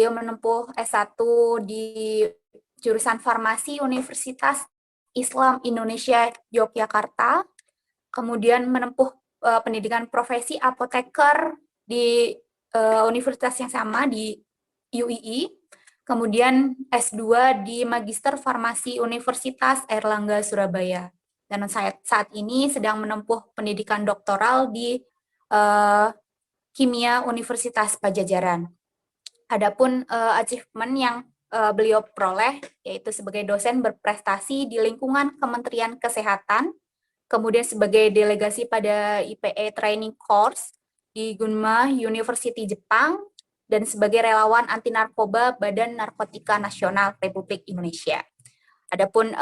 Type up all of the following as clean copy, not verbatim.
beliau menempuh S1 di jurusan Farmasi Universitas Islam Indonesia Yogyakarta, kemudian menempuh pendidikan profesi apoteker di universitas yang sama di UII, kemudian S2 di Magister Farmasi Universitas Airlangga Surabaya. Dan saat ini sedang menempuh pendidikan doktoral di Kimia Universitas Pajajaran. Adapun achievement yang beliau peroleh yaitu sebagai dosen berprestasi di lingkungan Kementerian Kesehatan, kemudian sebagai delegasi pada IPA Training Course di Gunma University Jepang, dan sebagai relawan anti narkoba Badan Narkotika Nasional Republik Indonesia. Adapun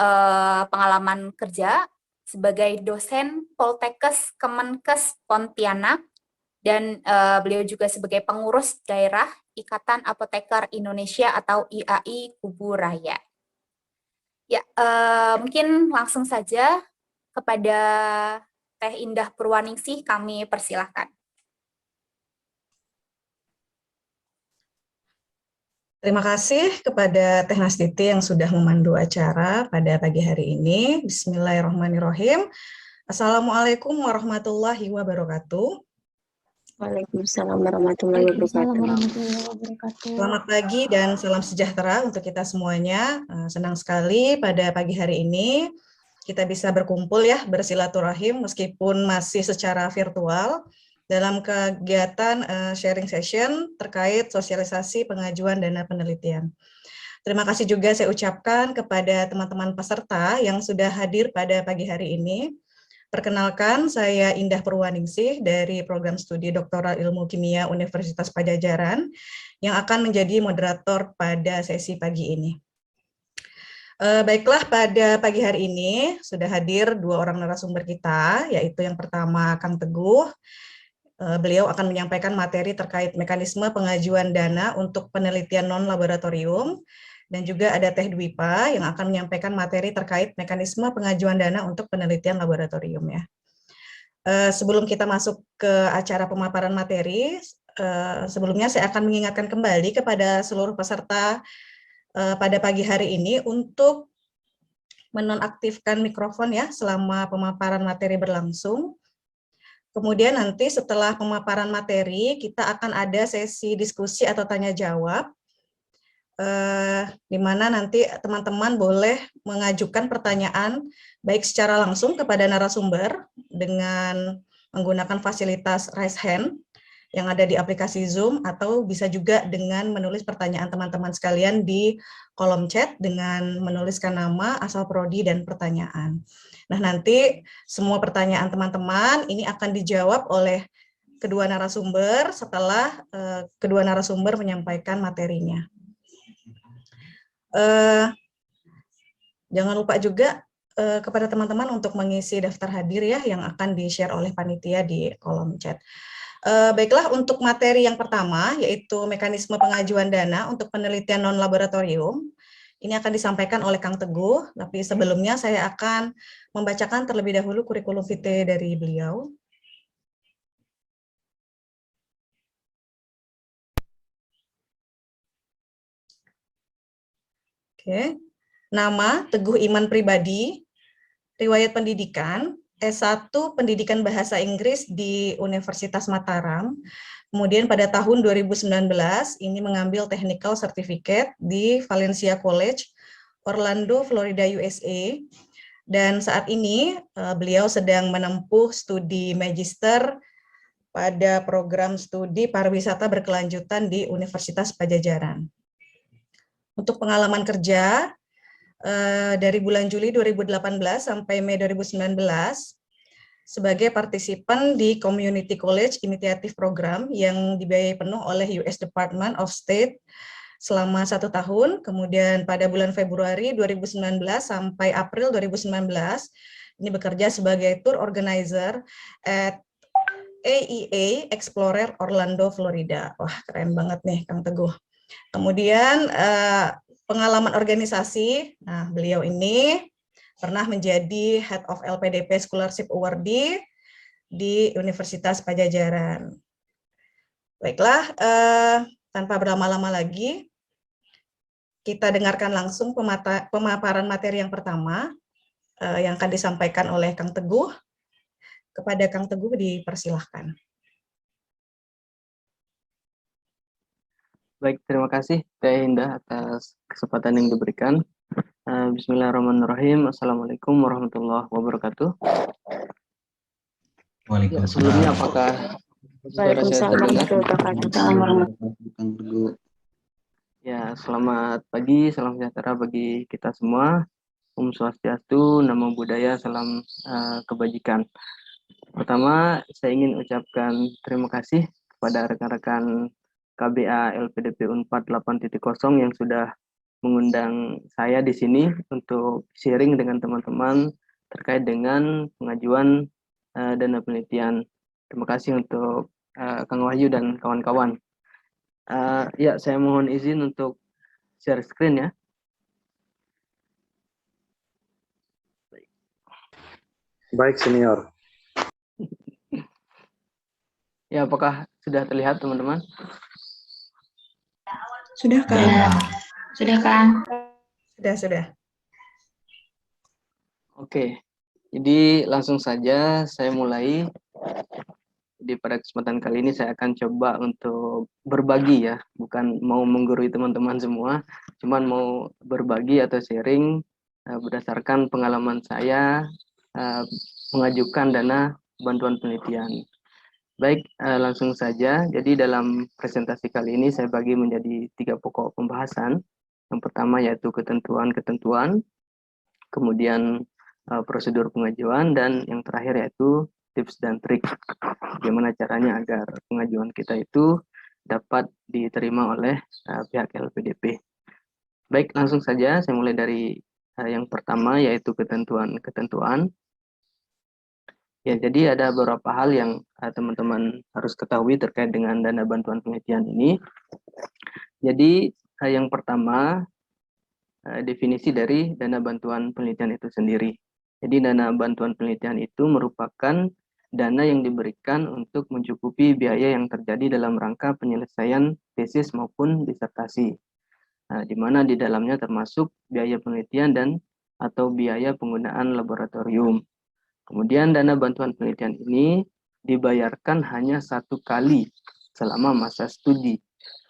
pengalaman kerja sebagai dosen Poltekkes Kemenkes Pontianak, dan beliau juga sebagai pengurus daerah Ikatan Apoteker Indonesia atau IAI Kubu Raya. Ya, mungkin langsung saja kepada Teh Indah Purwaningsih kami persilahkan. Terima kasih kepada Teh Nastiti yang sudah memandu acara pada pagi hari ini. Bismillahirrahmanirrahim. Assalamualaikum warahmatullahi wabarakatuh. Waalaikumsalam warahmatullahi wabarakatuh. Selamat pagi dan salam sejahtera untuk kita semuanya. Senang sekali pada pagi hari ini kita bisa berkumpul ya, bersilaturahim meskipun masih secara virtual dalam kegiatan sharing session terkait sosialisasi pengajuan dana penelitian. Terima kasih juga saya ucapkan kepada teman-teman peserta yang sudah hadir pada pagi hari ini. Perkenalkan, saya Indah Purwaningsih dari Program Studi Doktoral Ilmu Kimia Universitas Pajajaran yang akan menjadi moderator pada sesi pagi ini. Baiklah, pada pagi hari ini sudah hadir dua orang narasumber kita, yaitu yang pertama Kang Teguh. Beliau akan menyampaikan materi terkait mekanisme pengajuan dana untuk penelitian non-laboratorium, dan juga ada Teh Dwipa yang akan menyampaikan materi terkait mekanisme pengajuan dana untuk penelitian laboratorium ya. Sebelum kita masuk ke acara pemaparan materi, sebelumnya saya akan mengingatkan kembali kepada seluruh peserta pada pagi hari ini untuk menonaktifkan mikrofon ya selama pemaparan materi berlangsung. Kemudian nanti setelah pemaparan materi kita akan ada sesi diskusi atau tanya jawab, di mana nanti teman-teman boleh mengajukan pertanyaan baik secara langsung kepada narasumber dengan menggunakan fasilitas raise hand yang ada di aplikasi Zoom, atau bisa juga dengan menulis pertanyaan teman-teman sekalian di kolom chat dengan menuliskan nama, asal prodi, dan pertanyaan. Nah, nanti semua pertanyaan teman-teman ini akan dijawab oleh kedua narasumber setelah kedua narasumber menyampaikan materinya. Jangan lupa juga kepada teman-teman untuk mengisi daftar hadir ya yang akan di-share oleh panitia di kolom chat. Baiklah, untuk materi yang pertama yaitu mekanisme pengajuan dana untuk penelitian non-laboratorium. Ini akan disampaikan oleh Kang Teguh, tapi sebelumnya saya akan membacakan terlebih dahulu kurikulum vitae dari beliau. Oke. Nama Teguh Iman Pribadi, riwayat pendidikan, S1 Pendidikan Bahasa Inggris di Universitas Mataram. Kemudian pada tahun 2019 ini mengambil Technical Certificate di Valencia College, Orlando, Florida, USA. Dan saat ini beliau sedang menempuh studi magister pada program studi pariwisata berkelanjutan di Universitas Pajajaran. Untuk pengalaman kerja, dari bulan Juli 2018 sampai Mei 2019 sebagai partisipan di Community College Initiative Program yang dibiayai penuh oleh US Department of State selama 1 tahun. Kemudian pada bulan Februari 2019 sampai April 2019 ini bekerja sebagai tour organizer at AEA Explorer Orlando, Florida. Wah, keren banget nih Kang Teguh. Kemudian pengalaman organisasi, nah beliau ini pernah menjadi Head of LPDP Scholarship Awardee di Universitas Pajajaran. Baiklah, tanpa berlama-lama lagi, kita dengarkan langsung pemaparan materi yang pertama yang akan disampaikan oleh Kang Teguh. Kepada Kang Teguh dipersilahkan. Baik, terima kasih Teh Indah atas kesempatan yang diberikan. Bismillahirrahmanirrahim. Assalamualaikum warahmatullahi wabarakatuh. Ya, sebelumnya apakah suara saya Waalaikumsalam terdengar? warahmatullahi wabarakatuh. Ya, selamat pagi, salam sejahtera bagi kita semua. Swastiastu, Namo Buddhaya, salam kebajikan. Pertama, saya ingin ucapkan terima kasih kepada rekan-rekan KBA LPDP Unpad 8.0 yang sudah mengundang saya di sini untuk sharing dengan teman-teman terkait dengan pengajuan dana penelitian. Terima kasih untuk Kang Wahyu dan kawan-kawan. Ya, saya mohon izin untuk share screen ya. Baik, senior. Ya, apakah sudah terlihat teman-teman? Sudah, Kang? Sudah, Kang. Sudah. Oke, jadi langsung saja saya mulai. Di pada kesempatan kali ini saya akan coba untuk berbagi ya, bukan mau menggurui teman-teman semua, cuman mau berbagi atau sharing berdasarkan pengalaman saya mengajukan dana bantuan penelitian. Baik, langsung saja. Jadi dalam presentasi kali ini saya bagi menjadi 3 pokok pembahasan. Yang pertama yaitu ketentuan-ketentuan, kemudian prosedur pengajuan, dan yang terakhir yaitu tips dan trik bagaimana caranya agar pengajuan kita itu dapat diterima oleh pihak LPDP. Baik, langsung saja saya mulai dari yang pertama yaitu ketentuan-ketentuan. Ya, jadi ada beberapa hal yang teman-teman harus ketahui terkait dengan dana bantuan penelitian ini. Jadi yang pertama definisi dari dana bantuan penelitian itu sendiri. Jadi dana bantuan penelitian itu merupakan dana yang diberikan untuk mencukupi biaya yang terjadi dalam rangka penyelesaian tesis maupun disertasi, di mana di dalamnya termasuk biaya penelitian dan atau biaya penggunaan laboratorium. Kemudian dana bantuan penelitian ini dibayarkan hanya 1 kali selama masa studi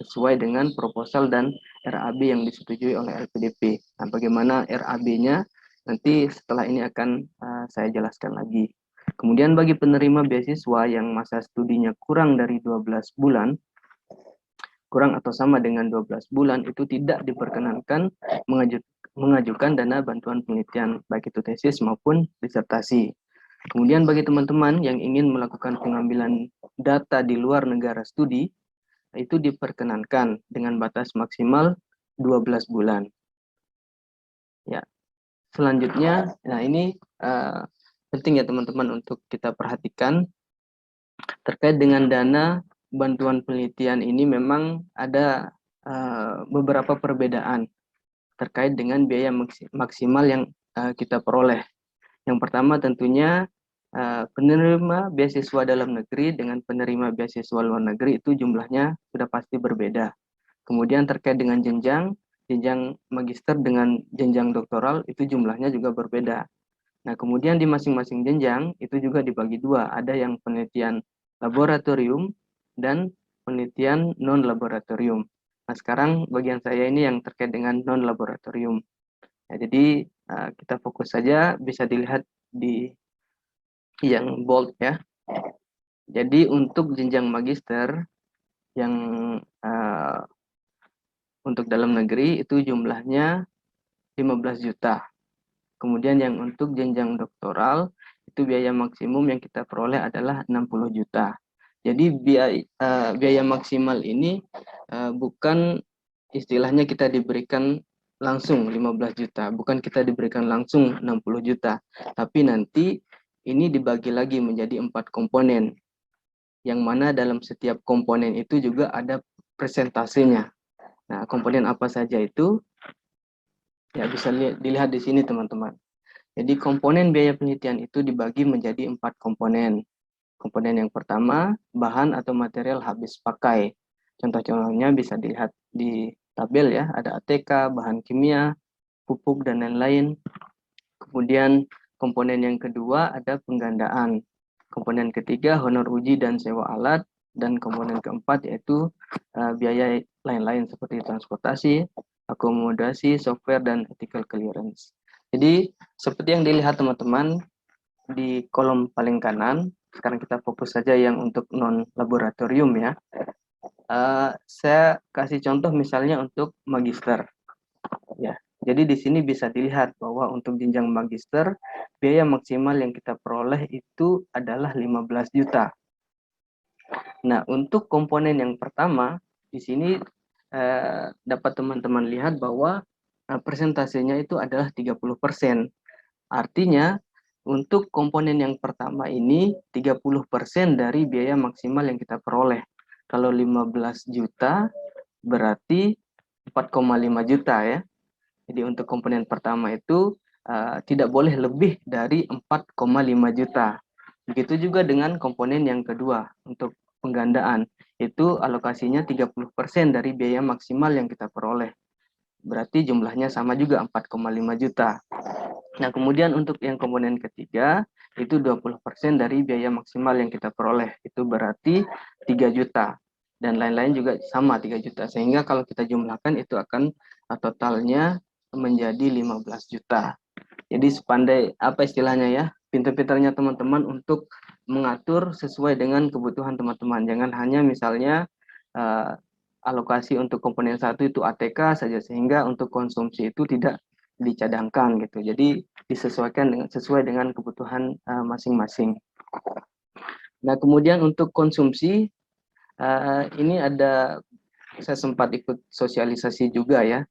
sesuai dengan proposal dan RAB yang disetujui oleh LPDP. Nah, bagaimana RAB-nya nanti setelah ini akan saya jelaskan lagi. Kemudian bagi penerima beasiswa yang masa studinya kurang dari 12 bulan, kurang atau sama dengan 12 bulan, itu tidak diperkenankan mengajukan dana bantuan penelitian, baik itu tesis maupun disertasi. Kemudian bagi teman-teman yang ingin melakukan pengambilan data di luar negara studi, itu diperkenankan dengan batas maksimal 12 bulan. Ya. Selanjutnya, nah ini penting ya teman-teman untuk kita perhatikan terkait dengan dana bantuan penelitian ini. Memang ada beberapa perbedaan terkait dengan biaya maksimal yang kita peroleh. Yang pertama tentunya penerima beasiswa dalam negeri dengan penerima beasiswa luar negeri itu jumlahnya sudah pasti berbeda. Kemudian terkait dengan jenjang magister dengan jenjang doktoral itu jumlahnya juga berbeda. Nah, kemudian di masing-masing jenjang itu juga dibagi 2, ada yang penelitian laboratorium dan penelitian non-laboratorium. Nah, sekarang bagian saya ini yang terkait dengan non-laboratorium. Nah, jadi kita fokus saja, bisa dilihat di yang bold ya. Jadi untuk jenjang magister yang untuk dalam negeri itu jumlahnya 15 juta. Kemudian yang untuk jenjang doktoral itu biaya maksimum yang kita peroleh adalah 60 juta. Jadi biaya maksimal ini bukan istilahnya kita diberikan langsung 15 juta, bukan kita diberikan langsung 60 juta, tapi nanti ini dibagi lagi menjadi 4 komponen, yang mana dalam setiap komponen itu juga ada persentasenya. Nah, komponen apa saja itu? Ya, bisa dilihat di sini teman-teman. Jadi komponen biaya penelitian itu dibagi menjadi 4 komponen. Komponen yang pertama, bahan atau material habis pakai. Contoh-contohnya bisa dilihat di tabel ya, ada ATK, bahan kimia, pupuk, dan lain-lain. Kemudian komponen yang kedua ada penggandaan. Komponen ketiga honor uji dan sewa alat, dan komponen keempat yaitu biaya lain-lain seperti transportasi, akomodasi, software, dan ethical clearance. Jadi seperti yang dilihat teman-teman di kolom paling kanan, sekarang kita fokus saja yang untuk non laboratorium ya. Saya kasih contoh misalnya untuk magister ya. Jadi di sini bisa dilihat bahwa untuk jenjang magister biaya maksimal yang kita peroleh itu adalah 15 juta. Nah, untuk komponen yang pertama di sini dapat teman-teman lihat bahwa persentasenya itu adalah 30%. Artinya untuk komponen yang pertama ini 30% dari biaya maksimal yang kita peroleh. Kalau 15 juta berarti 4,5 juta ya. Jadi untuk komponen pertama itu tidak boleh lebih dari 4,5 juta. Begitu juga dengan komponen yang kedua untuk penggandaan. Itu alokasinya 30% dari biaya maksimal yang kita peroleh. Berarti jumlahnya sama juga 4,5 juta. Nah, kemudian untuk yang komponen ketiga itu 20% dari biaya maksimal yang kita peroleh. Itu berarti 3 juta. Dan lain-lain juga sama 3 juta. Sehingga kalau kita jumlahkan itu akan totalnya menjadi 15 juta. Jadi sepandai apa istilahnya ya, pintar-pintarnya teman-teman untuk mengatur sesuai dengan kebutuhan teman-teman. Jangan hanya misalnya alokasi untuk komponen satu itu ATK saja, sehingga untuk konsumsi itu tidak dicadangkan gitu. Jadi disesuaikan sesuai dengan kebutuhan masing-masing. Nah, kemudian untuk konsumsi ini ada, saya sempat ikut sosialisasi juga ya.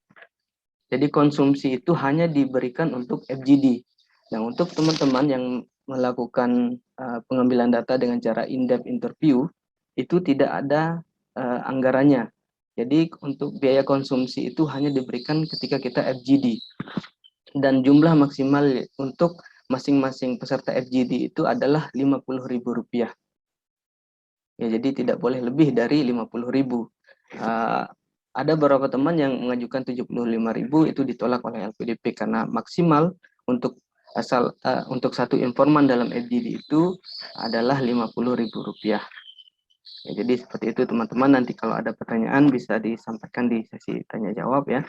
Jadi konsumsi itu hanya diberikan untuk FGD. Nah, untuk teman-teman yang melakukan pengambilan data dengan cara in-depth interview, itu tidak ada anggarannya. Jadi untuk biaya konsumsi itu hanya diberikan ketika kita FGD. Dan jumlah maksimal untuk masing-masing peserta FGD itu adalah Rp50.000. Ya, jadi tidak boleh lebih dari 50.000. Ada beberapa teman yang mengajukan 75.000 itu ditolak oleh LPDP karena maksimal untuk untuk satu informan dalam FGD itu adalah Rp50.000. Ya, jadi seperti itu teman-teman, nanti kalau ada pertanyaan bisa disampaikan di sesi tanya jawab ya.